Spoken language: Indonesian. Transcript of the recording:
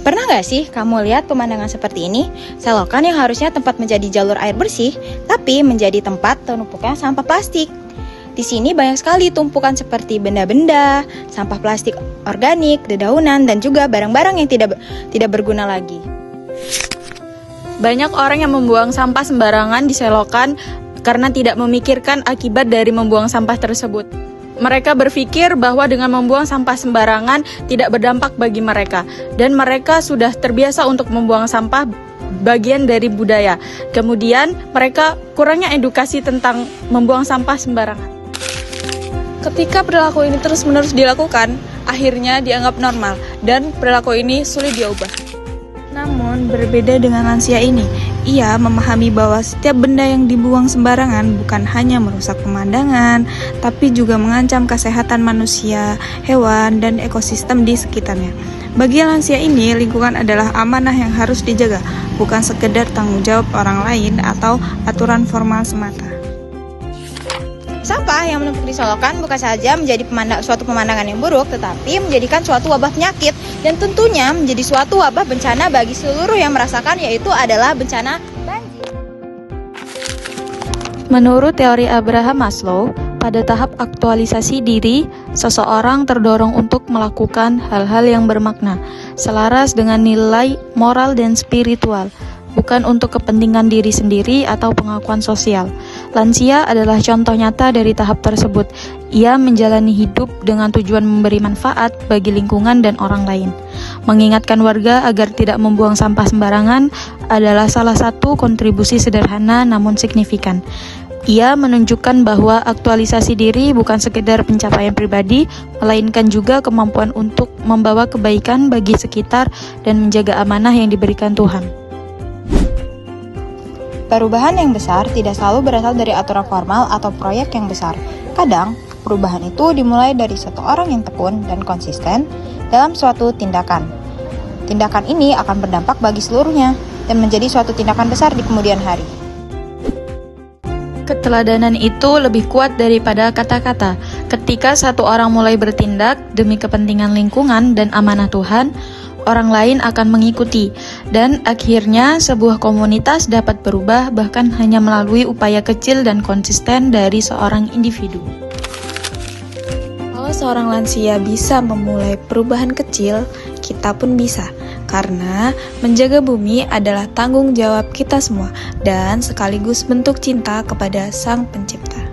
Pernah nggak sih kamu lihat pemandangan seperti ini? Selokan yang harusnya tempat menjadi jalur air bersih, tapi menjadi tempat penumpuknya sampah plastik. Di sini banyak sekali tumpukan seperti benda-benda, sampah plastik organik, dedaunan, dan juga barang-barang yang tidak berguna lagi. Banyak orang yang membuang sampah sembarangan di selokan karena tidak memikirkan akibat dari membuang sampah tersebut. Mereka berpikir bahwa dengan membuang sampah sembarangan tidak berdampak bagi mereka, dan mereka sudah terbiasa untuk membuang sampah bagian dari budaya. Kemudian mereka kurangnya edukasi tentang membuang sampah sembarangan. Ketika perilaku ini terus-menerus dilakukan, akhirnya dianggap normal dan perilaku ini sulit diubah. Namun, berbeda dengan lansia ini, ia memahami bahwa setiap benda yang dibuang sembarangan bukan hanya merusak pemandangan, tapi juga mengancam kesehatan manusia, hewan, dan ekosistem di sekitarnya. Bagi lansia ini, lingkungan adalah amanah yang harus dijaga, bukan sekedar tanggung jawab orang lain atau aturan formal semata. Sampah yang menumpuk di selokan bukan saja menjadi suatu pemandangan yang buruk, tetapi menjadikan suatu wabah penyakit dan tentunya menjadi suatu wabah bencana bagi seluruh yang merasakan, yaitu adalah bencana banjir. Menurut teori Abraham Maslow, pada tahap aktualisasi diri, seseorang terdorong untuk melakukan hal-hal yang bermakna, selaras dengan nilai moral dan spiritual, bukan untuk kepentingan diri sendiri atau pengakuan sosial. Lansia adalah contoh nyata dari tahap tersebut. Ia menjalani hidup dengan tujuan memberi manfaat bagi lingkungan dan orang lain. Mengingatkan warga agar tidak membuang sampah sembarangan adalah salah satu kontribusi sederhana namun signifikan. Ia menunjukkan bahwa aktualisasi diri bukan sekedar pencapaian pribadi, melainkan juga kemampuan untuk membawa kebaikan bagi sekitar dan menjaga amanah yang diberikan Tuhan. Perubahan yang besar tidak selalu berasal dari aturan formal atau proyek yang besar. Kadang, perubahan itu dimulai dari satu orang yang tekun dan konsisten dalam suatu tindakan. Tindakan ini akan berdampak bagi seluruhnya dan menjadi suatu tindakan besar di kemudian hari. Keteladanan itu lebih kuat daripada kata-kata. Ketika satu orang mulai bertindak demi kepentingan lingkungan dan amanah Tuhan, orang lain akan mengikuti, dan akhirnya sebuah komunitas dapat berubah bahkan hanya melalui upaya kecil dan konsisten dari seorang individu. Kalau seorang lansia bisa memulai perubahan kecil, kita pun bisa. Karena menjaga bumi adalah tanggung jawab kita semua dan sekaligus bentuk cinta kepada Sang Pencipta.